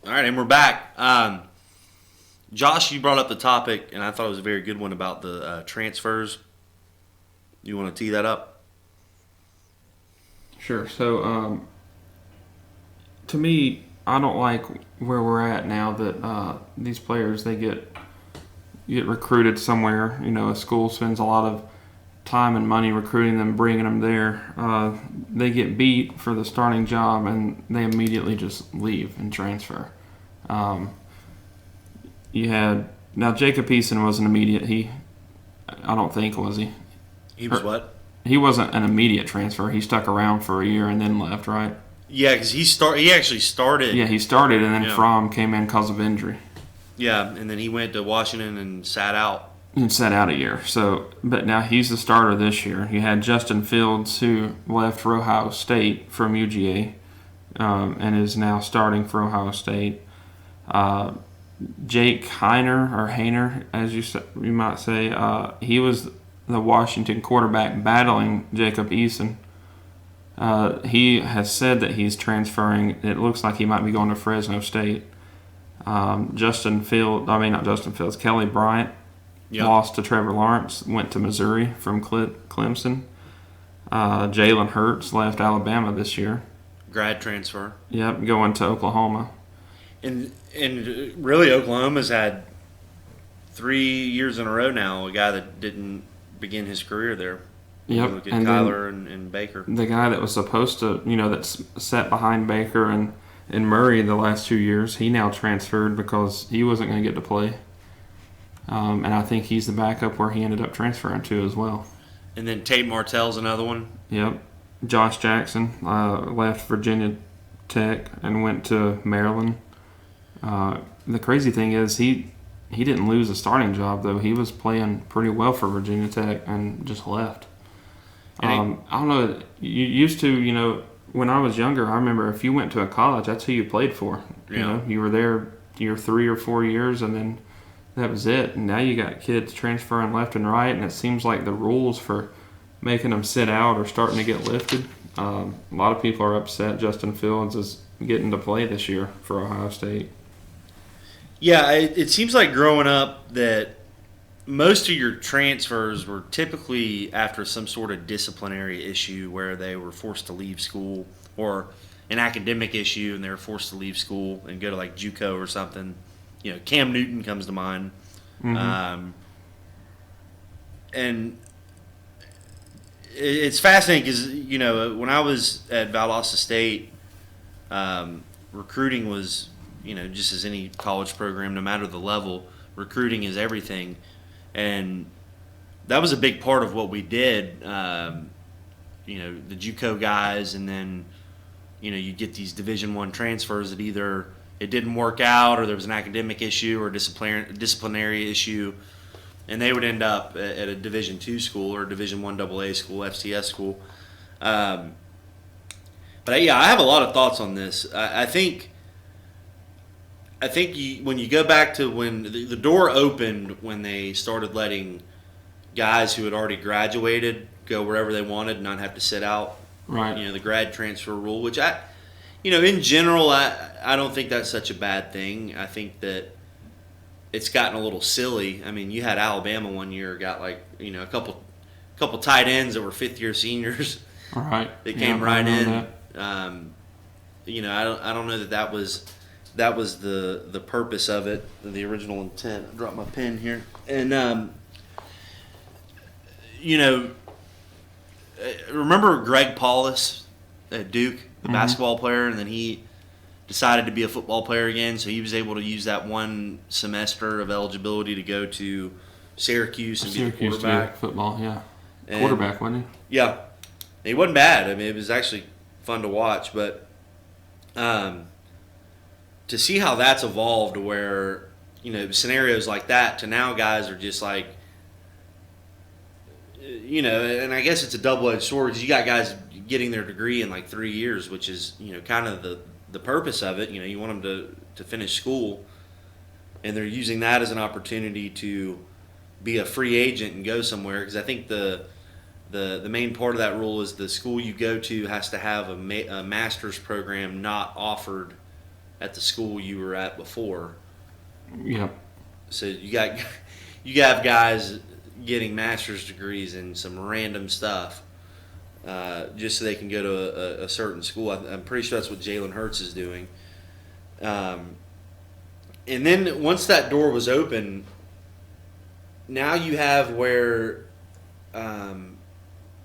All right, and we're back. Josh, you brought up the topic, and I thought it was a very good one about the transfers. You want to tee that up? Sure. So, to me, I don't like where we're at now that these players, they get recruited somewhere. A school spends a lot of time and money recruiting them, bringing them there. They get beat for the starting job, and they immediately just leave and transfer. Now Jacob Eason was an immediate. I don't think was he. He was what? He wasn't an immediate transfer. He stuck around for a year and then left, right? Yeah, because he actually started. Yeah, he started, and then Fromm came in because of injury. Yeah, and then he went to Washington and sat out. And sat out a year. But now he's the starter this year. You had Justin Fields, who left for Ohio State from UGA, and is now starting for Ohio State. Jake Haener, as you might say, he was the Washington quarterback battling Jacob Eason. He has said that he's transferring. It looks like he might be going to Fresno State. Kelly Bryant lost to Trevor Lawrence, went to Missouri from Clemson. Jalen Hurts left Alabama this year. Grad transfer. Yep, going to Oklahoma. And really, Oklahoma's had 3 years in a row now a guy that didn't begin his career there. Yep. Look at Kyler and Baker. The guy that was supposed to, that's sat behind Baker and Murray the last 2 years, he now transferred because he wasn't going to get to play. And I think he's the backup where he ended up transferring to as well. And then Tate Martell's another one. Yep. Josh Jackson left Virginia Tech and went to Maryland. The crazy thing is he didn't lose a starting job, though. He was playing pretty well for Virginia Tech and just left. I don't know. You used to, when I was younger, I remember if you went to a college, that's who you played for. Yeah. You were there your 3 or 4 years, and then that was it. And now you got kids transferring left and right, and it seems like the rules for making them sit out are starting to get lifted. A lot of people are upset Justin Fields is getting to play this year for Ohio State. Yeah, it seems like growing up that most of your transfers were typically after some sort of disciplinary issue where they were forced to leave school, or an academic issue and they were forced to leave school and go to like JUCO or something. Cam Newton comes to mind. Mm-hmm. And it's fascinating because, when I was at Valdosta State, recruiting was, just as any college program, no matter the level, recruiting is everything. And that was a big part of what we did, the JUCO guys, and then, you get these Division I transfers that either it didn't work out or there was an academic issue or a disciplinary issue, and they would end up at a Division II school or a Division I AA school, FCS school. But I have a lot of thoughts on this. I think when you go back to when the door opened, when they started letting guys who had already graduated go wherever they wanted and not have to sit out. Right. The grad transfer rule, which in general, I don't think that's such a bad thing. I think that it's gotten a little silly. I mean, you had Alabama one year got a couple tight ends that were fifth-year seniors. All right. They came right in. I don't know that was the purpose of it, the original intent. I dropped my pen here. And, remember Greg Paulus at Duke, the basketball player, and then he decided to be a football player again, so he was able to use that one semester of eligibility to go to Syracuse and be the quarterback. Football, yeah. And quarterback, wasn't he? Yeah. He wasn't bad. I mean, it was actually fun to watch, but to see how that's evolved to where, scenarios like that to now guys are just like, and I guess it's a double-edged sword because you got guys getting their degree in like 3 years, which is, kind of the purpose of it. You want them to finish school, and they're using that as an opportunity to be a free agent and go somewhere, because I think the main part of that rule is the school you go to has to have a master's program not offered at the school you were at before. Yep. So you have guys getting master's degrees in some random stuff just so they can go to a certain school. I'm pretty sure that's what Jalen Hurts is doing. And then once that door was open, now you have where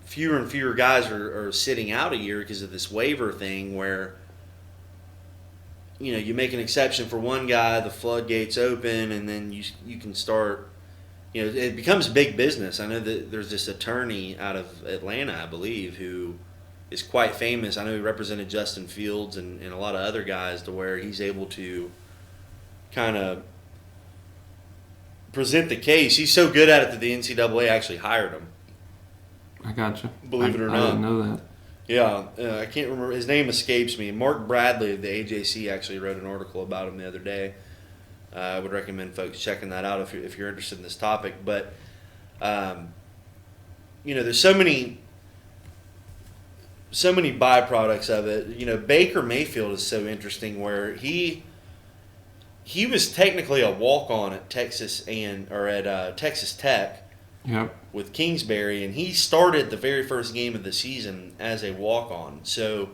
fewer and fewer guys are sitting out a year because of this waiver thing where, you make an exception for one guy, the floodgates open, and then you can start, it becomes big business. I know that there's this attorney out of Atlanta, I believe, who is quite famous. I know he represented Justin Fields and a lot of other guys to where he's able to kind of present the case. He's so good at it that the NCAA actually hired him. I gotcha. Believe it or not. I didn't know that. Yeah, I can't remember. His name escapes me. Mark Bradley of the AJC actually wrote an article about him the other day. I would recommend folks checking that out if you're interested in this topic. But, there's so many byproducts of it. Baker Mayfield is so interesting where he was technically a walk-on at Texas Texas Tech. Yep. With Kingsbury, and he started the very first game of the season as a walk-on. So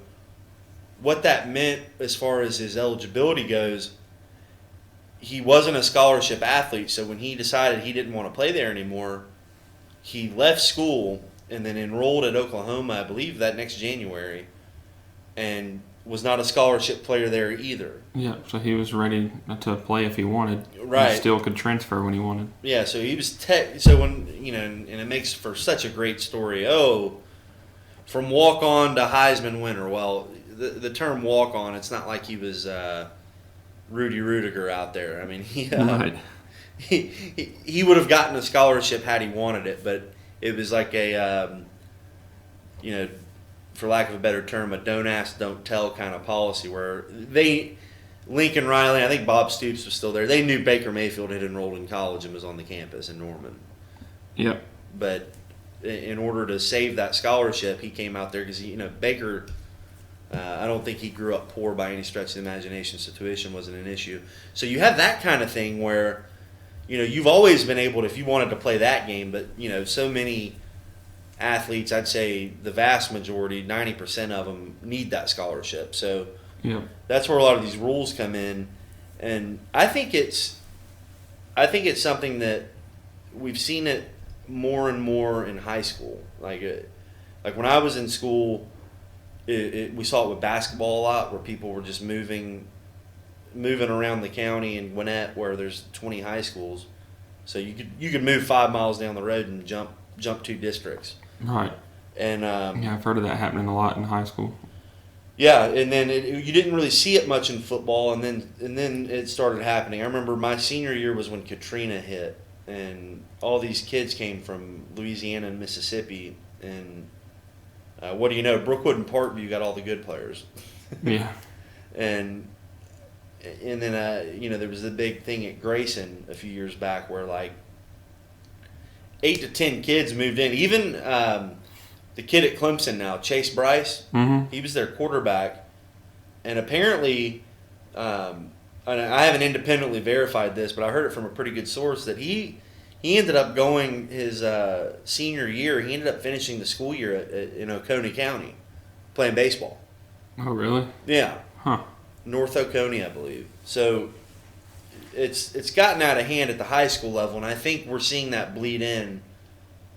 what that meant as far as his eligibility goes, he wasn't a scholarship athlete. So when he decided he didn't want to play there anymore, he left school and then enrolled at Oklahoma, I believe, that next January, and was not a scholarship player there either. Yeah, so he was ready to play if he wanted. Right. He still could transfer when he wanted. Yeah, so he was so when and it makes for such a great story. Oh, from walk on to Heisman winner. Well, the term walk on, it's not like he was Rudy Rudiger out there. I mean, Right. he would have gotten a scholarship had he wanted it, but it was like a for lack of a better term, a don't ask, don't tell kind of policy where Lincoln Riley, I think Bob Stoops was still there. They knew Baker Mayfield had enrolled in college and was on the campus in Norman. Yep. But in order to save that scholarship, he came out there because, Baker, I don't think he grew up poor by any stretch of the imagination, so tuition wasn't an issue. So you have that kind of thing where, you've always been able to, if you wanted to play that game, but, so many athletes, I'd say the vast majority, 90% of them need that scholarship. So that's where a lot of these rules come in, and I think it's something that we've seen it more and more in high school. Like when I was in school, we saw it with basketball a lot, where people were just moving around the county in Gwinnett, where there's 20 high schools, so you could move 5 miles down the road and jump 2 districts. Right. And I've heard of that happening a lot in high school. Yeah, and then you didn't really see it much in football, and then it started happening. I remember my senior year was when Katrina hit, and all these kids came from Louisiana and Mississippi, and what do you know? Brookwood and Parkview got all the good players. Yeah. And then there was the big thing at Grayson a few years back where like 8 to 10 kids moved in. Even the kid at Clemson now, Chase Bryce, he was their quarterback. And apparently, and I haven't independently verified this, but I heard it from a pretty good source that he ended up going his senior year. He ended up finishing the school year in Oconee County playing baseball. Oh, really? Yeah. Huh. North Oconee, I believe. So it's gotten out of hand at the high school level, and I think we're seeing that bleed in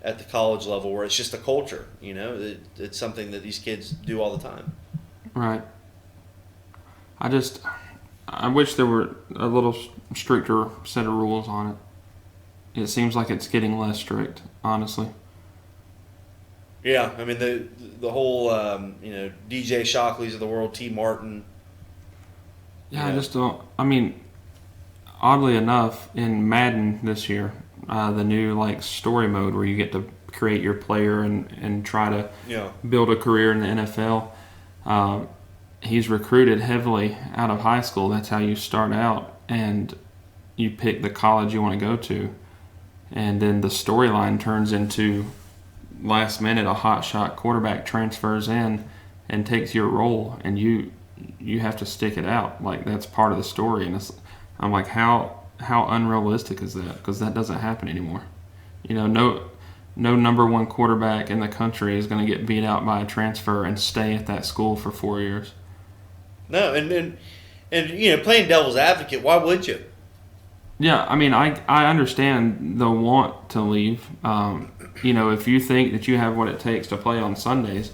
at the college level, where it's just a culture. It's something that these kids do all the time. Right. I wish there were a little stricter set of rules on it. It seems like it's getting less strict, honestly. Yeah, I mean the whole DJ Shockleys of the world, T. Martin. Yeah, I just don't. I mean, oddly enough, in Madden this year, the new story mode where you get to create your player and try to build a career in the NFL. He's recruited heavily out of high school. That's how you start out, and you pick the college you want to go to, and then the storyline turns into last minute a hot shot quarterback transfers in and takes your role, and you you have to stick it out. Like, that's part of the story. And I'm like, how unrealistic is that? Because that doesn't happen anymore. No number one quarterback in the country is going to get beat out by a transfer and stay at that school for 4 years. No, and playing devil's advocate, why would you? Yeah, I mean, I understand the want to leave. If you think that you have what it takes to play on Sundays,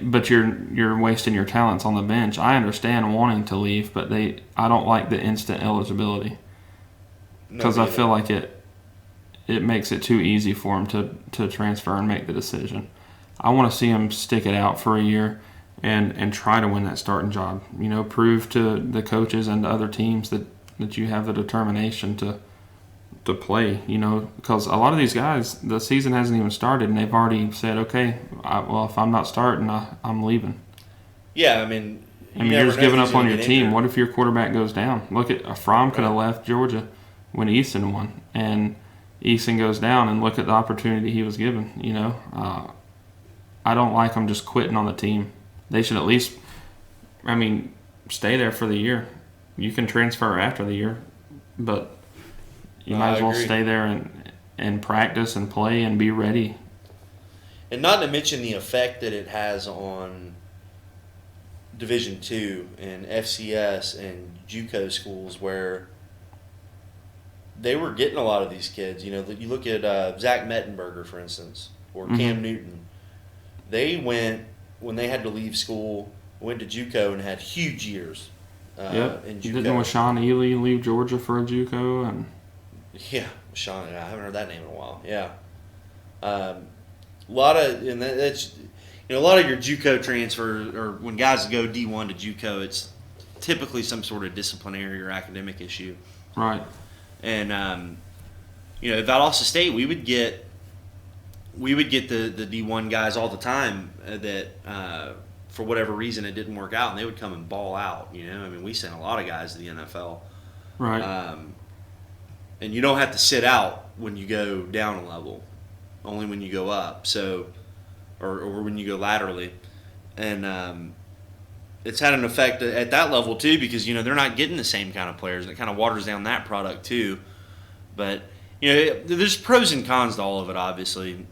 but you're wasting your talents on the bench, I understand wanting to leave, but I don't like the instant eligibility because I feel like it makes it too easy for him to transfer and make the decision. I want to see him stick it out for a year and try to win that starting job. Prove to the coaches and to other teams that you have the determination to play, because a lot of these guys, the season hasn't even started and they've already said, okay, if I'm not starting, I'm leaving. Yeah, I mean, you're just giving up on your team. Injured. What if your quarterback goes down? Look at Fromm could have left Georgia when Eason won, and Eason goes down, and look at the opportunity he was given. I don't like them just quitting on the team. They should at least, stay there for the year. You can transfer after the year, but you might as well stay there and practice and play and be ready. And not to mention the effect that it has on Division II and FCS and JUCO schools where they were getting a lot of these kids. You look at Zach Mettenberger, for instance, or Cam Newton. They went, when they had to leave school, went to JUCO and had huge years. In JUCO. Didn't Washaun Ely leave Georgia for a JUCO? Yeah, Washaun. I haven't heard that name in a while. Yeah, a lot of your JUCO transfers, or when guys go D1 to JUCO, it's typically some sort of disciplinary or academic issue. Right. And at Valdosta State, we would get the D1 guys all the time that for whatever reason it didn't work out, and they would come and ball out. We sent a lot of guys to the NFL. Right. And you don't have to sit out when you go down a level, only when you go up. So, or when you go laterally, and it's had an effect at that level too, because they're not getting the same kind of players, and it kind of waters down that product too. But there's pros and cons to all of it, obviously.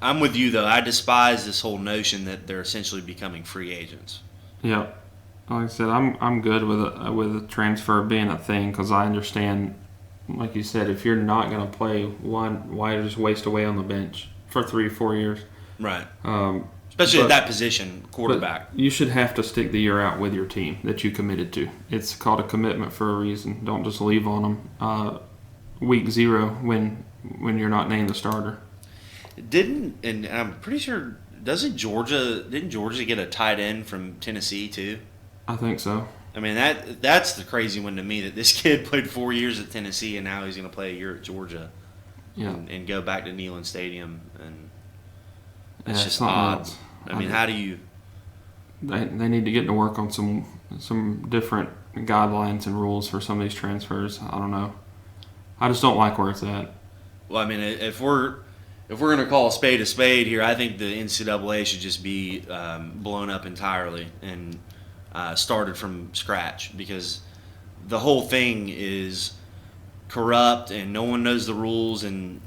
I'm with you though. I despise this whole notion that they're essentially becoming free agents. Yeah. Like I said, I'm good with a transfer being a thing, because I understand, like you said, if you're not going to play, why just waste away on the bench for 3 or 4 years? Right. Especially at that position, quarterback. You should have to stick the year out with your team that you committed to. It's called a commitment for a reason. Don't just leave on them week 0 when you're not named the starter. And I'm pretty sure, didn't Georgia get a tight end from Tennessee too? I think so. That's the crazy one to me, that this kid played 4 years at Tennessee and now he's going to play a year at Georgia. Yeah. And go back to Neyland Stadium, and it's just odd. Nuts. How do you? They need to get to work on some different guidelines and rules for some of these transfers. I don't know. I just don't like where it's at. Well, if we're going to call a spade here, I think the NCAA should just be blown up entirely and started from scratch, because the whole thing is corrupt and no one knows the rules, and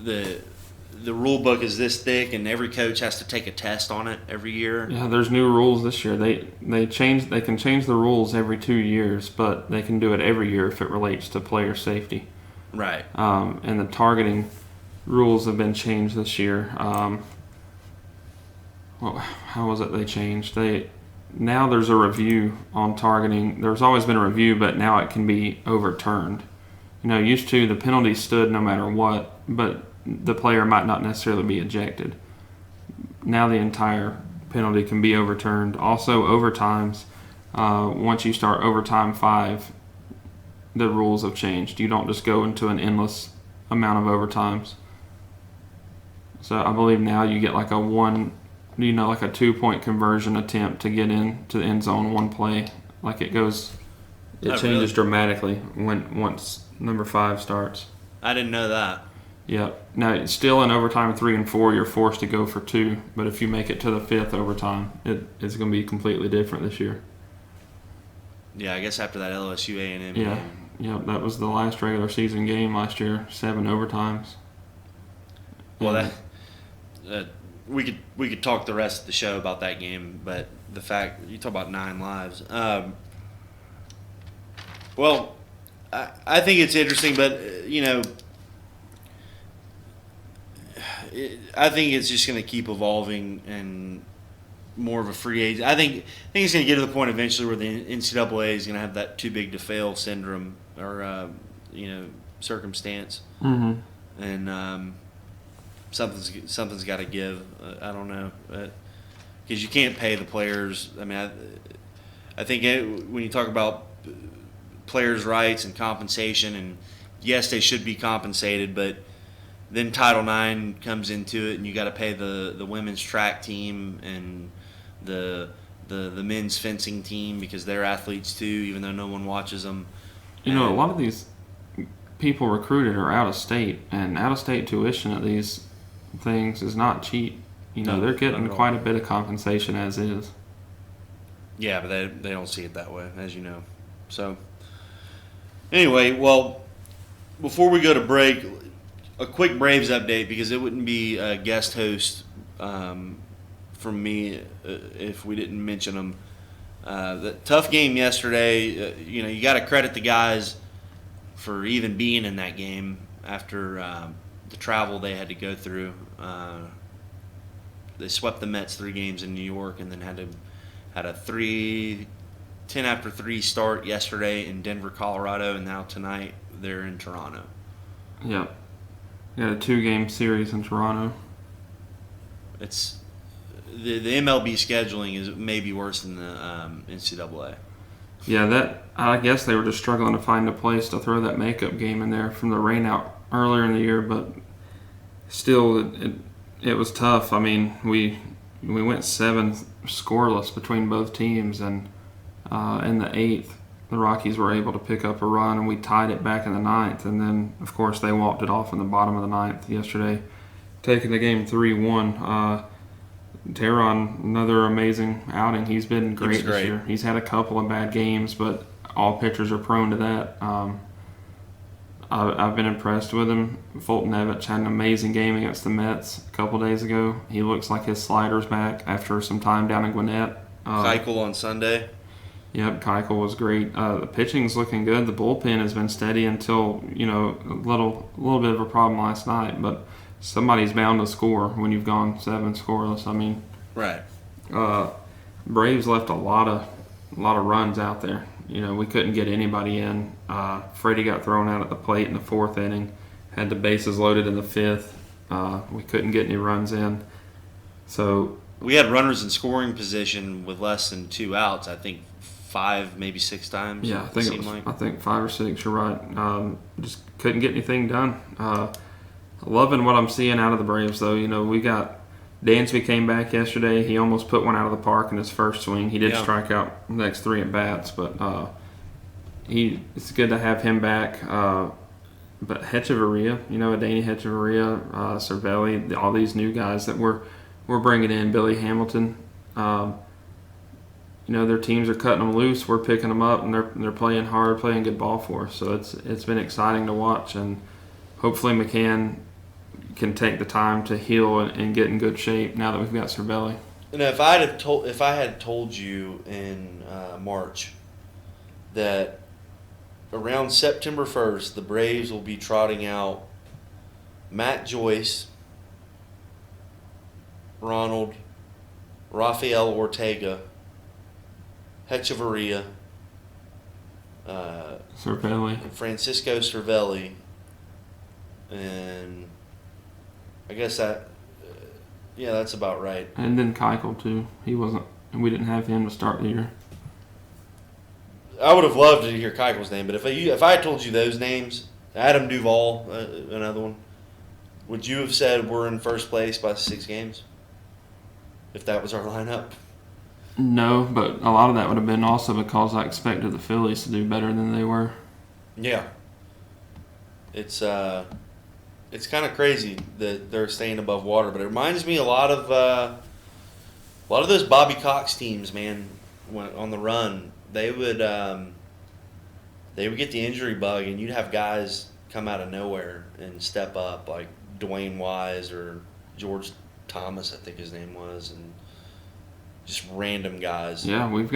the rule book is this thick and every coach has to take a test on it every year. Yeah, there's new rules this year. They can change the rules every 2 years, but they can do it every year if it relates to player safety. Right. And the targeting rules have been changed this year. How was it they changed? Now there's a review on targeting. There's always been a review, but now it can be overturned. Used to the penalty stood no matter what, but the player might not necessarily be ejected. Now the entire penalty can be overturned. Also, overtimes, once you start overtime 5, the rules have changed. You don't just go into an endless amount of overtimes. So I believe now you get like a 2-point conversion attempt to get into the end zone, one play. Like it changes dramatically once number 5 starts. I didn't know that. Yep. Now, still in overtime 3 and 4, you're forced to go for 2. But if you make it to the 5th overtime, it's going to be completely different this year. Yeah, I guess after that LSU A&M Yeah. game. Yep. That was the last regular season game last year. 7 overtimes. Well, we could talk the rest of the show about that game, but the fact you talk about 9 lives. Well, I think it's interesting, but I think it's just going to keep evolving and more of a free agent. I think it's going to get to the point eventually where the NCAA is going to have that too big to fail syndrome or circumstance, and something's got to give. I don't know, because you can't pay the players. I mean, I think when you talk about players' rights and compensation, and yes, they should be compensated, but then Title IX comes into it, and you got to pay the women's track team and the men's fencing team because they're athletes too, even though no one watches them. A lot of these people recruited are out of state, and out of state tuition at these things is not cheap. No, they're getting not at all. quite a bit of compensation as is. Yeah, but they don't see it that way, as you know. So anyway, well, before we go to break, a quick Braves update because it wouldn't be a guest host from me if we didn't mention them. The tough game yesterday. You got to credit the guys for even being in that game after the travel they had to go through. They swept the Mets 3 games in New York, and then had a 10 after 3 start yesterday in Denver, Colorado, and now tonight they're in Toronto. Yeah. Yeah, a 2-game series in Toronto. It's the MLB scheduling is maybe worse than the NCAA. Yeah, I guess they were just struggling to find a place to throw that makeup game in there from the rain out earlier in the year, but still it was tough. I mean, we went 7 scoreless between both teams, and in the 8th, the Rockies were able to pick up a run, and we tied it back in the 9th, and then, of course, they walked it off in the bottom of the 9th yesterday, taking the game 3-1. Tehran, another amazing outing. He's been great this year. He's had a couple of bad games, but all pitchers are prone to that. I've been impressed with him. Fulton Evans had an amazing game against the Mets a couple days ago. He looks like his slider's back after some time down in Gwinnett. Keuchel on Sunday. Yep, Keuchel was great. The pitching's looking good. The bullpen has been steady until a little bit of a problem last night, but somebody's bound to score when you've gone 7 scoreless. I mean, right. Braves left a lot of runs out there. We couldn't get anybody in. Freddie got thrown out at the plate in the 4th inning. Had the bases loaded in the 5th. We couldn't get any runs in. So we had runners in scoring position with less than 2 outs. I think 5, maybe 6 times. Yeah, I think 5 or 6. You're right. Just couldn't get anything done. Loving what I'm seeing out of the Braves, though. We got Dansby came back yesterday. He almost put one out of the park in his first swing. He did strike out the next 3 at bats, but it's good to have him back. But Hechavarria, Adeiny Hechavarria, Cervelli, all these new guys that we're bringing in, Billy Hamilton. Their teams are cutting them loose. We're picking them up, and they're playing hard, playing good ball for us. So it's been exciting to watch, and hopefully McCann can take the time to heal and get in good shape now that we've got Cervelli. If I had told you in March that around September 1st the Braves will be trotting out Matt Joyce, Ronald, Rafael Ortega, Hechavarria, Cervelli, Francisco Cervelli, and I guess that's about right. And then Keuchel too. We didn't have him to start the year. I would have loved to hear Keuchel's name, but if I had told you those names, Adam Duvall, another one, would you have said we're in first place by 6 games? If that was our lineup? No, but a lot of that would have been also because I expected the Phillies to do better than they were. Yeah. It's It's kind of crazy that they're staying above water, but it reminds me a lot of those Bobby Cox teams, man. When on the run, they would get the injury bug, and you'd have guys come out of nowhere and step up, like Dwayne Wise or George Thomas, I think his name was, and just random guys. Yeah, we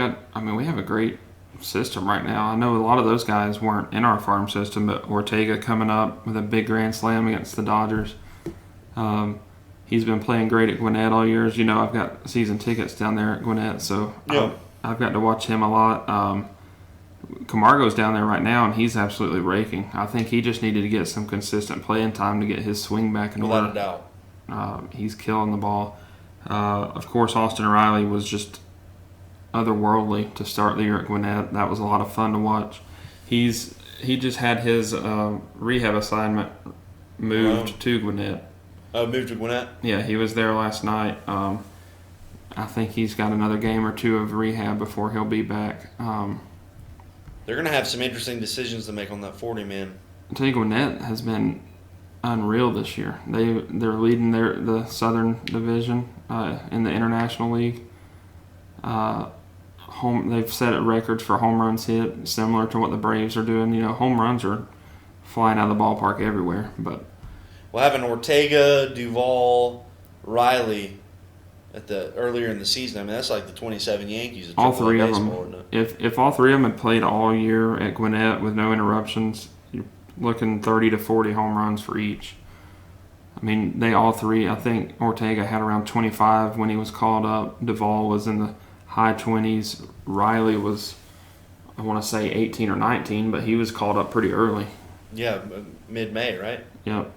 have a great system right now. I know a lot of those guys weren't in our farm system, but Ortega coming up with a big grand slam against the Dodgers. He's been playing great at Gwinnett all year. As you know, I've got season tickets down there at Gwinnett, so Yeah. I've got to watch him a lot. Camargo's down there right now, and he's absolutely raking. I think he just needed to get some consistent playing time to get his swing back in order. Without a doubt. He's killing the ball. Of course, Austin Riley was just otherworldly to start the year at Gwinnett. That was a lot of fun to watch. He just had his rehab assignment moved to Gwinnett. Oh, moved to Gwinnett? Yeah, he was there last night. I think he's got another game or two of rehab before he'll be back. They're going to have some interesting decisions to make on that 40, man. I tell you, Gwinnett has been unreal this year. They're leading the Southern Division in the International League. They've set records for home runs hit, similar to what the Braves are doing. You know, home runs are flying out of the ballpark everywhere. But having Ortega, Duvall, Riley earlier in the season, I mean, that's like the 27 Yankees of all three of baseball, them, isn't it? if all three of them had played all year at Gwinnett with no interruptions, you're looking 30 to 40 home runs for each. I mean, they all three, I think Ortega had around 25 when he was called up. Duvall was in the high 20s. Riley was, I want to say 18 or 19, but he was called up pretty early. Yeah, mid-May, right? Yep.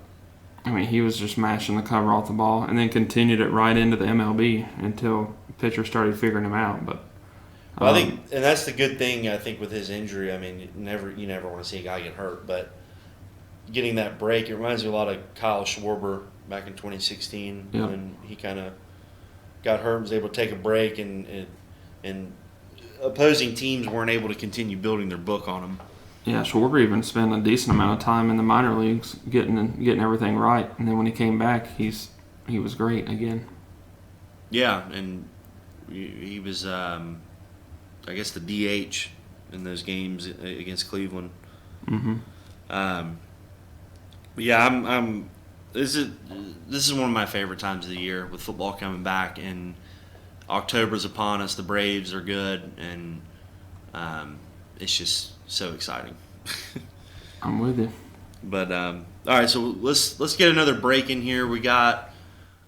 I mean, he was just mashing the cover off the ball and then continued it right into the MLB until pitchers started figuring him out. But well, I think, and that's the good thing, I think, with his injury. I mean, you never want to see a guy get hurt, but getting that break, it reminds me a lot of Kyle Schwarber back in 2016 when he kind of got hurt, was able to take a break, and opposing teams weren't able to continue building their book on him. Yeah, Schwarber even spent a decent amount of time in the minor leagues getting everything right, and then when he came back, he was great again. Yeah, and he was, I guess, the DH in those games against Cleveland. Mm-hmm. I'm. This is one of my favorite times of the year with football coming back, and October's upon us. The Braves are good, and it's just so exciting. I'm with you. But all right, so let's get another break in here. We got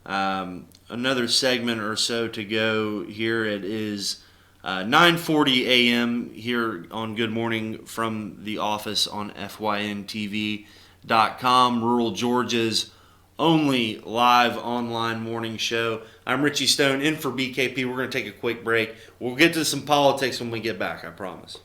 another segment or so to go here. It is 9:40 a.m. here on Good Morning from the office on FYNTV.com, rural Georgia's only live online morning show. I'm Richie Stone in for BKP. We're going to take a quick break. We'll get to some politics when we get back, I promise.